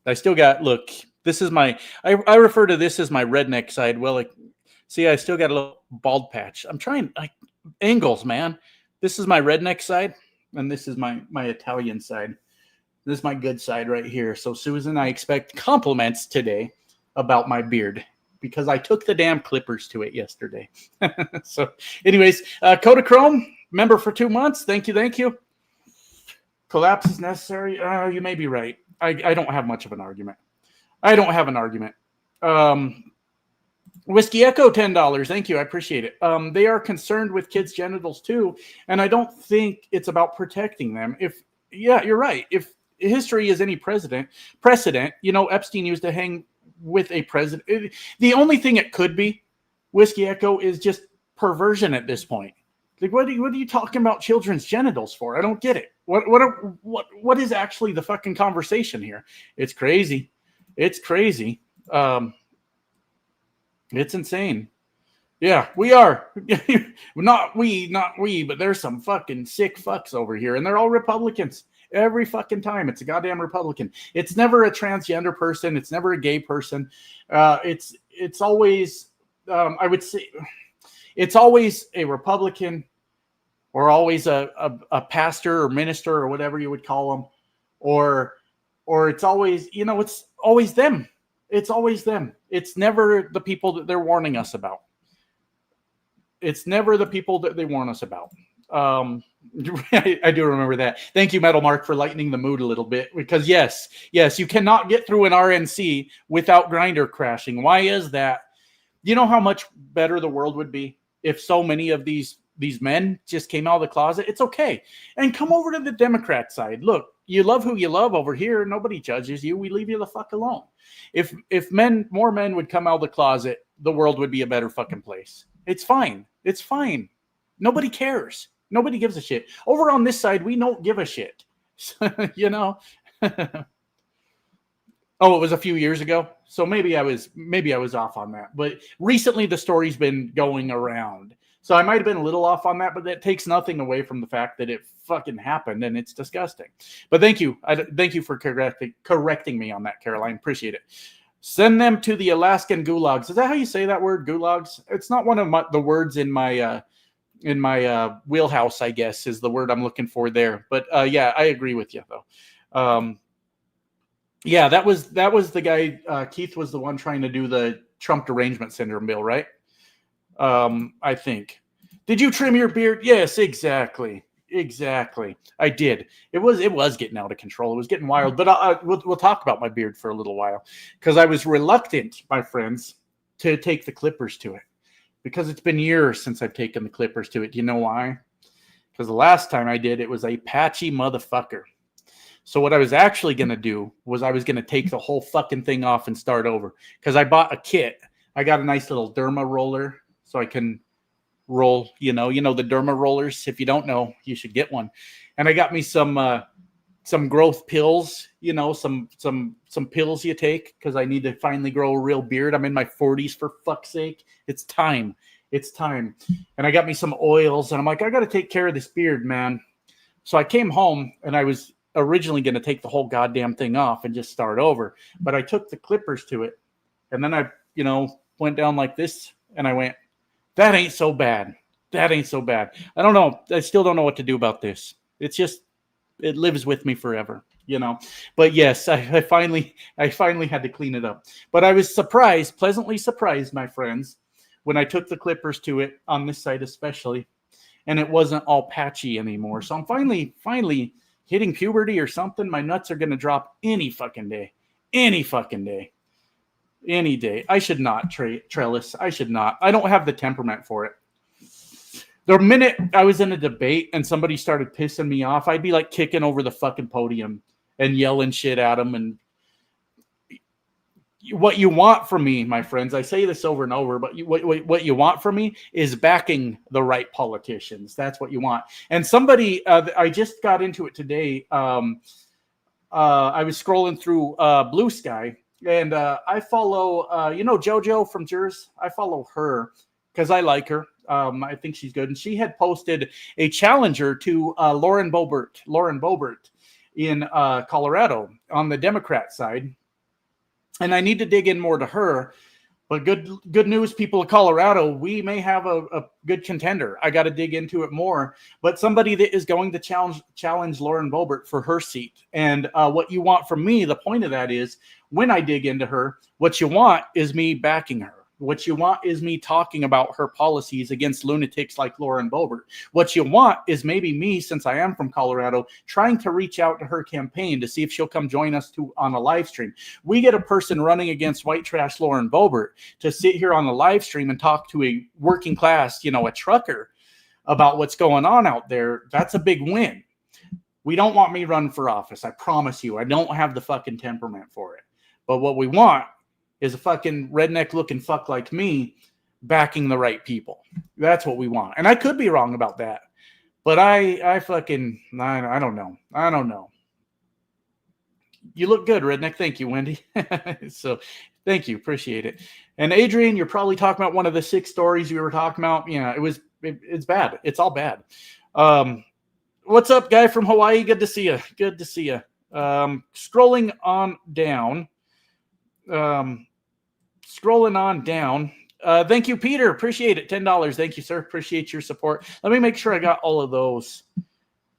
I still got, look, this is my, I refer to this as my redneck side. Well, see, I still got a little bald patch. I'm trying, angles, man. This is my redneck side, and this is my Italian side. This is my good side right here. So, Susan, I expect compliments today about my beard, because I took the damn clippers to it yesterday. So, anyways, Kodachrome, member for 2 months. Thank you. Collapse is necessary. You may be right. I don't have much of an argument. Whiskey Echo, $10. Thank you. I appreciate it. They are concerned with kids' genitals too, and I don't think it's about protecting them. Yeah, you're right. If history is any precedent, Epstein used to hang with a president. The only thing it could be, Whiskey Echo, is just perversion at this point. Like, what are you talking about children's genitals for? I don't get it. What is actually the fucking conversation here? It's crazy. It's insane. Yeah, we are. not we, but there's some fucking sick fucks over here, and they're all Republicans. Every fucking time, it's a goddamn Republican. It's never a transgender person. It's never a gay person. It's always, I would say, it's always a Republican, or always a pastor or minister or whatever you would call them, or it's always, it's always them. It's always them. It's never the people that they're warning us about. It's never the people that they warn us about. I do remember that. Thank you, Metal Mark, for lightening the mood a little bit, because yes, you cannot get through an RNC without Grindr crashing. Why is that? You know how much better the world would be if so many of these men just came out of the closet? It's okay. And come over to the Democrat side. Look, you love who you love over here. Nobody judges you. We leave you the fuck alone. If more men would come out of the closet, the world would be a better fucking place. It's fine. It's fine. Nobody cares. Nobody gives a shit. Over on this side, we don't give a shit. Oh, it was a few years ago. So maybe I was off on that. But recently the story's been going around. So I might have been a little off on that, but that takes nothing away from the fact that it fucking happened, and it's disgusting. But thank you. Thank you for correcting me on that, Caroline. Appreciate it. Send them to the Alaskan gulags. Is that how you say that word, gulags? It's not one of the words in my wheelhouse, I guess, is the word I'm looking for there. But yeah, I agree with you though. Yeah, that was the guy. Keith was the one trying to do the Trump derangement syndrome bill, right? I think. Did you trim your beard? Yes, exactly. I did. It was getting out of control. It was getting wild. But we'll talk about my beard for a little while, because I was reluctant, my friends, to take the clippers to it, because it's been years since I've taken the clippers to it. Do you know why? Because the last time I did, it was a patchy motherfucker. So what I was actually going to do was I was going to take the whole fucking thing off and start over, because I bought a kit. I got a nice little derma roller so I can roll, the derma rollers. If you don't know, you should get one. And I got me some growth pills, some pills you take, because I need to finally grow a real beard. I'm in my 40s, for fuck's sake. It's time. And I got me some oils, and I'm like, I got to take care of this beard, man. So I came home, and I was originally going to take the whole goddamn thing off and just start over. But I took the clippers to it, and then I, went down like this, and I went, that ain't so bad. I don't know. I still don't know what to do about this. It's just, it lives with me forever, But yes, I finally had to clean it up. But I was pleasantly surprised, my friends, when I took the clippers to it, on this side especially, and it wasn't all patchy anymore. So I'm finally hitting puberty or something, my nuts are going to drop any fucking day. Any fucking day. Any day. I should not, Trellis. I should not. I don't have the temperament for it. The minute I was in a debate and somebody started pissing me off, I'd be like kicking over the fucking podium and yelling shit at them. And what you want from me, my friends, I say this over and over, but what you want from me is backing the right politicians. That's what you want. And somebody, I just got into it today. I was scrolling through Blue Sky, and I follow, JoJo from Jers. I follow her because I like her. I think she's good. And she had posted a challenger to Lauren Boebert in Colorado on the Democrat side. And I need to dig in more to her. But good news, people of Colorado, we may have a good contender. I got to dig into it more. But somebody that is going to challenge Lauren Boebert for her seat. And what you want from me, the point of that is, when I dig into her, what you want is me backing her. What you want is me talking about her policies against lunatics like Lauren Boebert. What you want is maybe me, since I am from Colorado, trying to reach out to her campaign to see if she'll come join us on a live stream. We get a person running against white trash Lauren Boebert to sit here on the live stream and talk to a working class, a trucker about what's going on out there. That's a big win. We don't want me running for office. I promise you, I don't have the fucking temperament for it. But what we want is a fucking redneck looking fuck like me backing the right people. That's what we want. And I could be wrong about that. But I don't know. I don't know. You look good, redneck. Thank you, Wendy. So thank you. Appreciate it. And Adrian, you're probably talking about one of the 6 stories we were talking about. Yeah, it's bad. It's all bad. What's up, guy from Hawaii? Good to see you. Good to see you. Scrolling on down. Thank you, Peter. Appreciate it. $10. Thank you, sir. Appreciate your support. Let me make sure I got all of those.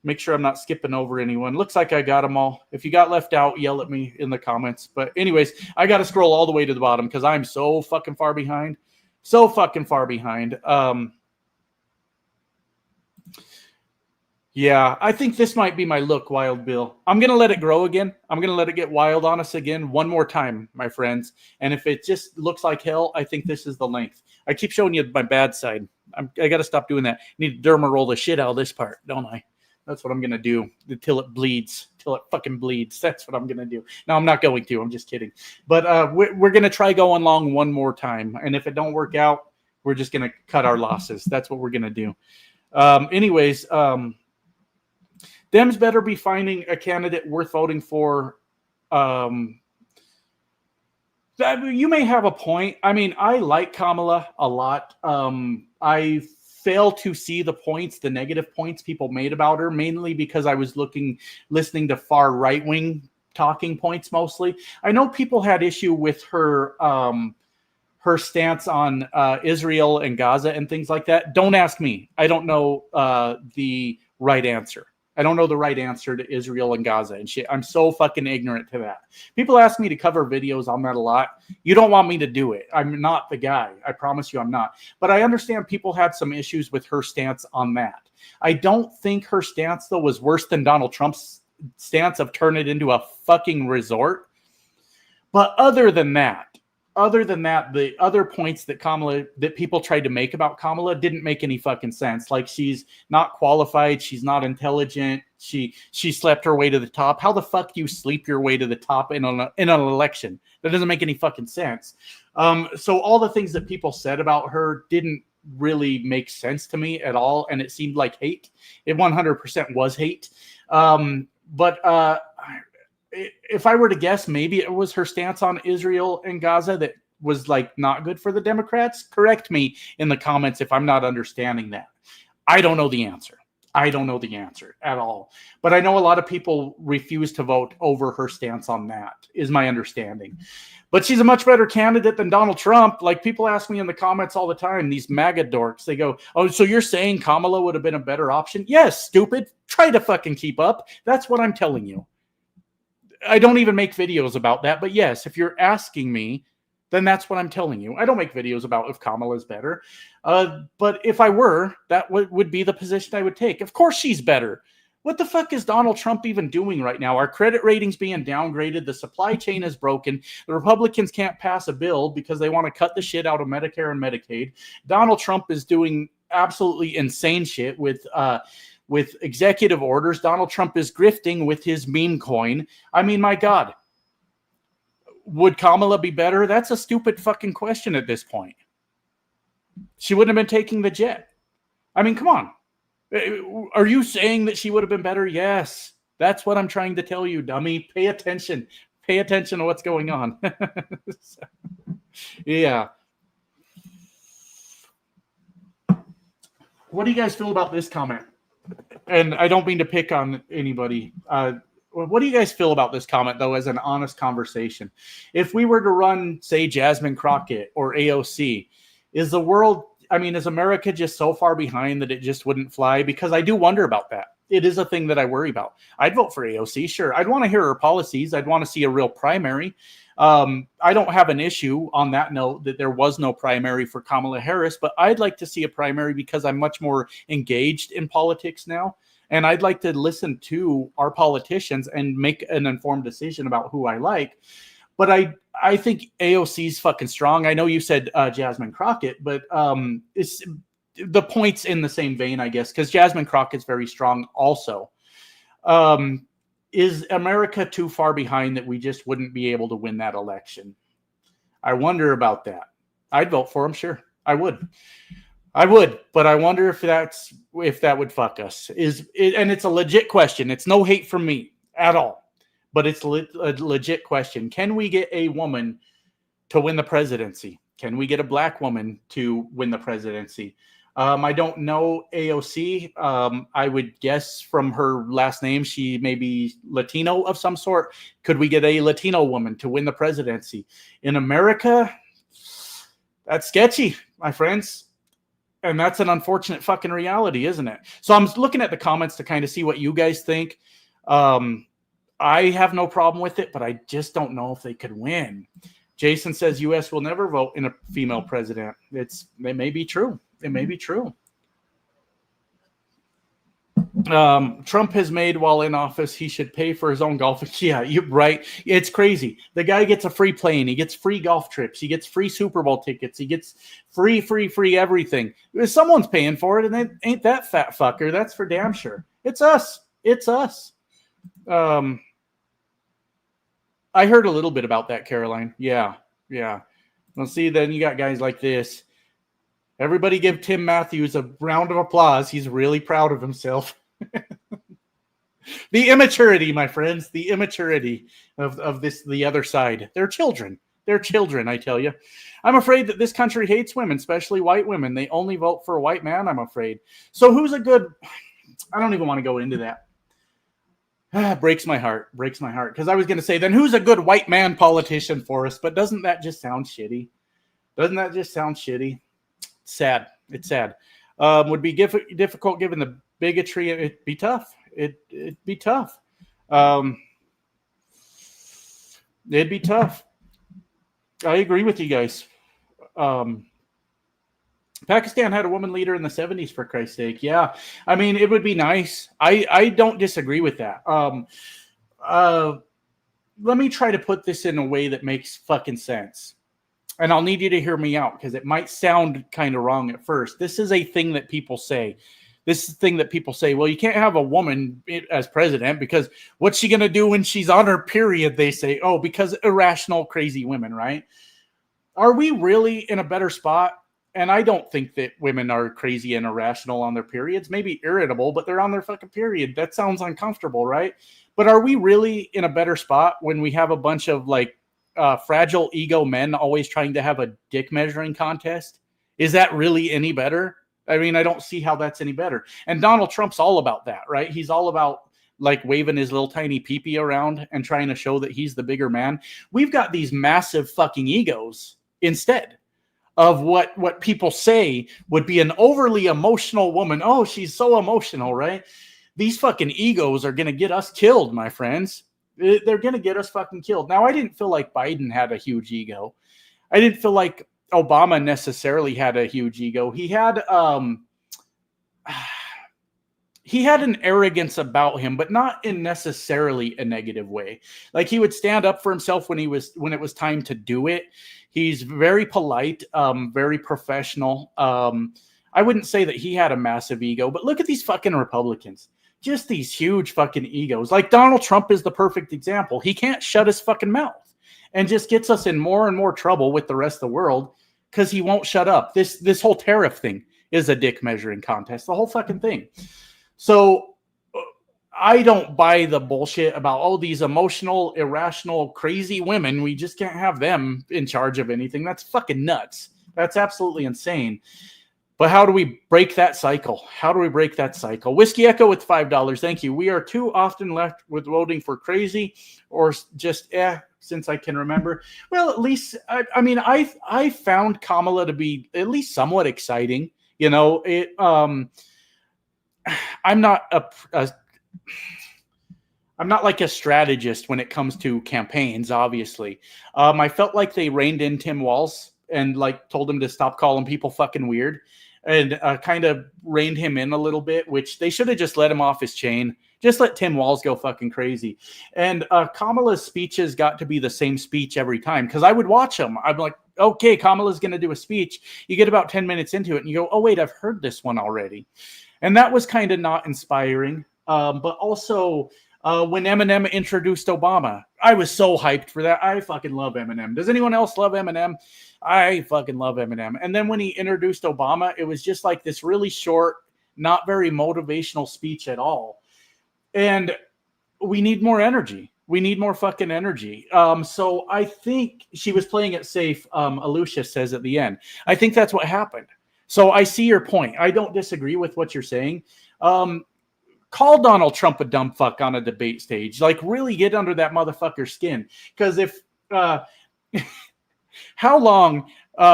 Make sure I'm not skipping over anyone. Looks like I got them all. If you got left out, yell at me in the comments. But anyways, I got to scroll all the way to the bottom because I'm so fucking far behind. Yeah, I think this might be my look, Wild Bill. I'm going to let it grow again. I'm going to let it get wild on us again one more time, my friends. And if it just looks like hell, I think this is the length. I keep showing you my bad side. I got to stop doing that. Need to derma roll the shit out of this part, don't I? That's what I'm going to do until it bleeds, till it fucking bleeds. That's what I'm going to do. No, I'm not going to. I'm just kidding. But we're going to try going long one more time. And if it don't work out, we're just going to cut our losses. That's what we're going to do. Anyways, Dems better be finding a candidate worth voting for. You may have a point. I mean, I like Kamala a lot. I fail to see the negative points people made about her, mainly because I was listening to far right-wing talking points mostly. I know people had issue with her stance on Israel and Gaza and things like that. Don't ask me. I don't know the right answer. I don't know the right answer to Israel and Gaza and shit. I'm so fucking ignorant to that. People ask me to cover videos on that a lot. You don't want me to do it. I'm not the guy. I promise you I'm not. But I understand people had some issues with her stance on that. I don't think her stance, though, was worse than Donald Trump's stance of turn it into a fucking resort. But other than that, the other points that people tried to make about Kamala didn't make any fucking sense. Like, she's not qualified, she's not intelligent, she slept her way to the top. How the fuck do you sleep your way to the top in an election? That doesn't make any fucking sense. So all the things that people said about her didn't really make sense to me at all, and it seemed like hate. It 100% was hate. If I were to guess, maybe it was her stance on Israel and Gaza that was like not good for the Democrats. Correct me in the comments if I'm not understanding that. I don't know the answer. I don't know the answer at all. But I know a lot of people refuse to vote over her stance on that, is my understanding. But she's a much better candidate than Donald Trump. Like, people ask me in the comments all the time, these MAGA dorks, they go, oh, so you're saying Kamala would have been a better option? Yes, stupid. Try to fucking keep up. That's what I'm telling you. I don't even make videos about that. But yes, if you're asking me, then that's what I'm telling you. I don't make videos about if Kamala is better. But if I were, that would be the position I would take. Of course she's better. What the fuck is Donald Trump even doing right now? Our credit rating's being downgraded. The supply chain is broken. The Republicans can't pass a bill because they want to cut the shit out of Medicare and Medicaid. Donald Trump is doing absolutely insane shit with executive orders. Donald Trump is grifting with his meme coin. I mean, my God. Would Kamala be better? That's a stupid fucking question at this point. She wouldn't have been taking the jet. I mean, come on. Are you saying that she would have been better? Yes. That's what I'm trying to tell you, dummy. Pay attention. Pay attention to what's going on. Yeah. What do you guys feel about this comment? And I don't mean to pick on anybody. What do you guys feel about this comment, though, as an honest conversation? If we were to run, say, Jasmine Crockett or AOC, is America just so far behind that it just wouldn't fly? Because I do wonder about that. It is a thing that I worry about. I'd vote for AOC, sure. I'd want to hear her policies. I'd want to see a real primary. I don't have an issue on that note that there was no primary for Kamala Harris, but I'd like to see a primary because I'm much more engaged in politics now. And I'd like to listen to our politicians and make an informed decision about who I like. But I think AOC's fucking strong. I know you said Jasmine Crockett, but it's the point's in the same vein, I guess, because Jasmine Crockett's very strong also. Is America too far behind that we just wouldn't be able to win that election? I wonder about that. I'd vote for him, sure. I would, but I wonder if that would fuck us. And it's a legit question. It's no hate from me at all, but it's a legit question. Can we get a woman to win the presidency? Can we get a black woman to win the presidency? I don't know AOC. I would guess from her last name, she may be Latino of some sort. Could we get a Latino woman to win the presidency? In America, that's sketchy, my friends. And that's an unfortunate fucking reality, isn't it? So I'm looking at the comments to kind of see what you guys think. I have no problem with it, but I just don't know if they could win. Jason says U.S. will never vote in a female president. It may be true. It may be true. Trump has made while in office, he should pay for his own golf. Yeah, you're right. It's crazy. The guy gets a free plane. He gets free golf trips. He gets free Super Bowl tickets. He gets free everything. Someone's paying for it, and it ain't that fat fucker. That's for damn sure. It's us. It's us. I heard a little bit about that, Caroline. Yeah. Well, see, then you got guys like this. Everybody give Tim Matthews a round of applause. He's really proud of himself. The immaturity, my friends, the immaturity of the other side. They're children. They're children, I tell you. I'm afraid that this country hates women, especially white women. They only vote for a white man, I'm afraid. So who's a good... I don't even want to go into that. Breaks my heart. Because I was going to say, then who's a good white man politician for us? But doesn't that just sound shitty? Sad. It's sad. Would be difficult given the bigotry. It'd be tough. It'd be tough. It'd be tough. I agree with you guys. Pakistan had a woman leader in the 70s, for Christ's sake. Yeah. I mean, it would be nice. I don't disagree with that. Let me try to put this in a way that makes fucking sense. And I'll need you to hear me out because it might sound kind of wrong at first. This is a thing that people say. Well, you can't have a woman as president because what's she going to do when she's on her period? They say, oh, because irrational, crazy women, right? Are we really in a better spot? And I don't think that women are crazy and irrational on their periods. Maybe irritable, but they're on their fucking period. That sounds uncomfortable, right? But are we really in a better spot when we have a bunch of fragile ego men always trying to have a dick measuring contest? Is that really any better? I mean, I don't see how that's any better. And Donald Trump's all about that, right? He's all about waving his little tiny peepee around and trying to show that he's the bigger man. We've got these massive fucking egos instead of what people say would be an overly emotional woman. Oh, she's so emotional, right? These fucking egos are going to get us killed, my friends. They're going to get us fucking killed. Now, I didn't feel like Biden had a huge ego. I didn't feel like Obama necessarily had a huge ego. He had he had an arrogance about him, but not in necessarily a negative way. Like, he would stand up for himself when it was time to do it. He's very polite, very professional. I wouldn't say that he had a massive ego, but look at these fucking Republicans. Just these huge fucking egos. Like, Donald Trump is the perfect example. He can't shut his fucking mouth and just gets us in more and more trouble with the rest of the world because he won't shut up. This whole tariff thing is a dick measuring contest, the whole fucking thing. So I don't buy the bullshit about, these emotional, irrational, crazy women. We just can't have them in charge of anything. That's fucking nuts. That's absolutely insane. But how do we break that cycle? How do we break that cycle? Whiskey Echo with $5. Thank you. We are too often left with voting for crazy or just, since I can remember. Well, at least, I found Kamala to be at least somewhat exciting. I'm not like a strategist when it comes to campaigns, obviously. I felt like they reined in Tim Walz and like told him to stop calling people fucking weird and kind of reined him in a little bit, which they should have just let him off his chain. Just let Tim Walz go fucking crazy. And Kamala's speeches got to be the same speech every time because I would watch them. I'm like, okay, Kamala's going to do a speech. You get about 10 minutes into it and you go, oh, wait, I've heard this one already. And that was kind of not inspiring. But also, when Eminem introduced Obama, I was so hyped for that. I fucking love Eminem. Does anyone else love Eminem? I fucking love Eminem. And then when he introduced Obama, it was just like this really short, not very motivational speech at all. And we need more energy. We need more fucking energy. So I think she was playing it safe, Alucia says at the end. I think that's what happened. So I see your point. I don't disagree with what you're saying. Call Donald Trump a dumb fuck on a debate stage. Like, really get under that motherfucker's skin. Because how long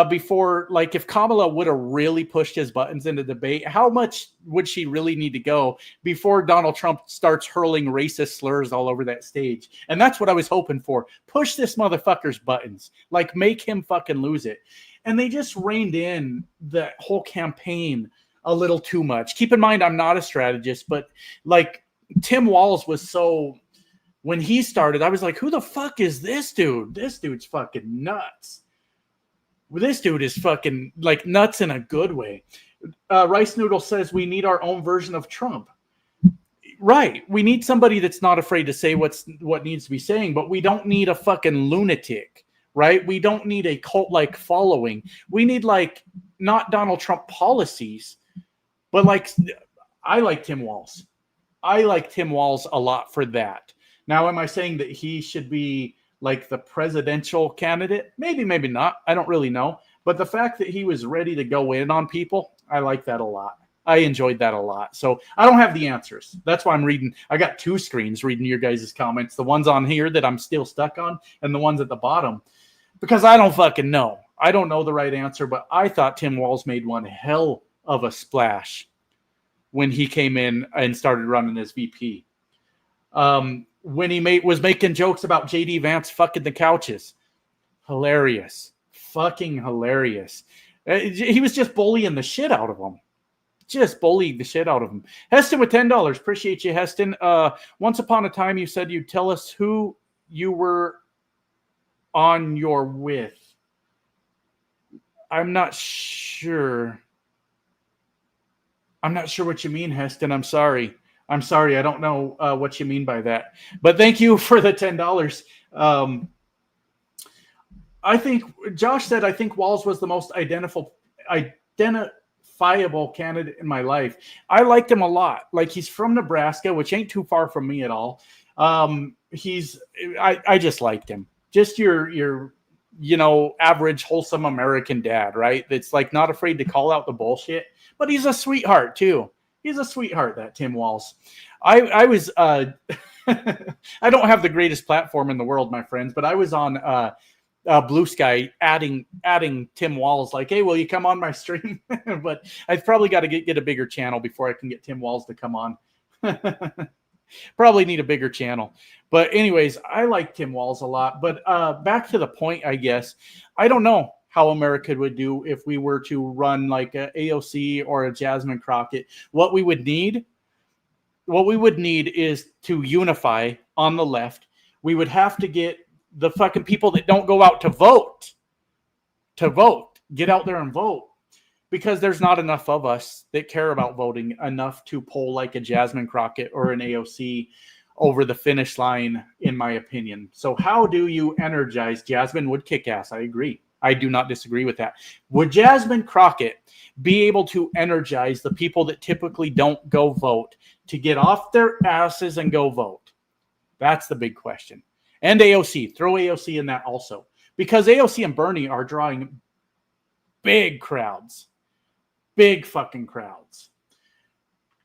before, like, if Kamala would have really pushed his buttons in the debate, how much would she really need to go before Donald Trump starts hurling racist slurs all over that stage? And that's what I was hoping for. Push this motherfucker's buttons. Like, make him fucking lose it. And they just reined in the whole campaign a little too much. Keep in mind, I'm not a strategist, but like Tim Walz was so, when he started, I was like, who the fuck is this dude? This dude's fucking nuts. This dude is fucking like nuts in a good way. Rice Noodle says we need our own version of Trump. Right. We need somebody that's not afraid to say what needs to be saying, but we don't need a fucking lunatic. Right? We don't need a cult-like following. We need, like, not Donald Trump policies, but, like, I like Tim Walz. I like Tim Walz a lot for that. Now, am I saying that he should be, like, the presidential candidate? Maybe, maybe not. I don't really know. But the fact that he was ready to go in on people, I like that a lot. I enjoyed that a lot. So I don't have the answers. That's why I'm reading. I got two screens reading your guys' comments. The ones on here that I'm still stuck on and the ones at the bottom. Because I don't fucking know. I don't know the right answer, but I thought Tim Walz made one hell of a splash when he came in and started running as VP. When he was making jokes about JD Vance fucking the couches. Hilarious. Fucking hilarious. He was just bullying the shit out of them. Just bullied the shit out of him. Heston with $10. Appreciate you, Heston. Once upon a time, you said you'd tell us who you were on your with. I'm not sure. I'm not sure what you mean, Heston. I'm sorry. I don't know what you mean by that. But thank you for the $10. I think Josh said, I think Walz was the most identifiable candidate in my life. I liked him a lot. Like, he's from Nebraska, which ain't too far from me at all. I just liked him. Just your average wholesome American dad, right? That's like not afraid to call out the bullshit, but he's a sweetheart too. He's a sweetheart, that Tim Walz. I was I don't have the greatest platform in the world, my friends, but I was on Blue Sky adding Tim Walz, like, hey, will you come on my stream? But I've probably got to get a bigger channel before I can get Tim Walz to come on. Probably need a bigger channel. But anyways, I like Tim Walz a lot. But back to the point, I guess. I don't know how America would do if we were to run like a AOC or a Jasmine Crockett. What we would need what we would need is to unify on the left. We would have to get the fucking people that don't go out to vote. Get out there and vote. Because there's not enough of us that care about voting enough to pull like a Jasmine Crockett or an AOC over the finish line, in my opinion. So how do you energize? Jasmine would kick ass. I agree. I do not disagree with that. Would Jasmine Crockett be able to energize the people that typically don't go vote to get off their asses and go vote? That's the big question. And AOC. Throw AOC in that also. Because AOC and Bernie are drawing big crowds. Big fucking crowds.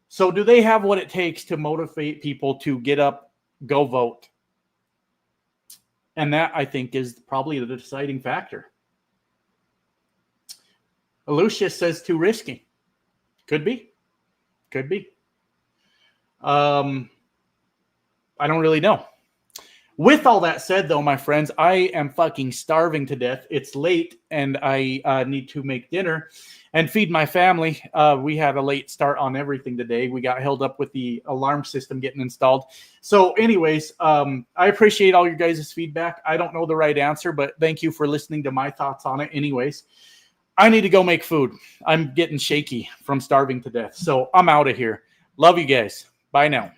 So do they have what it takes to motivate people to get up, go vote? And that, I think, is probably the deciding factor. Lucius says too risky. Could be. Could be. I don't really know. With all that said, though, my friends, I am fucking starving to death. It's late, and I need to make dinner and feed my family. We had a late start on everything today. We got held up with the alarm system getting installed. So anyways, I appreciate all your guys' feedback. I don't know the right answer, but thank you for listening to my thoughts on it anyways. I need to go make food. I'm getting shaky from starving to death. So I'm out of here. Love you guys. Bye now.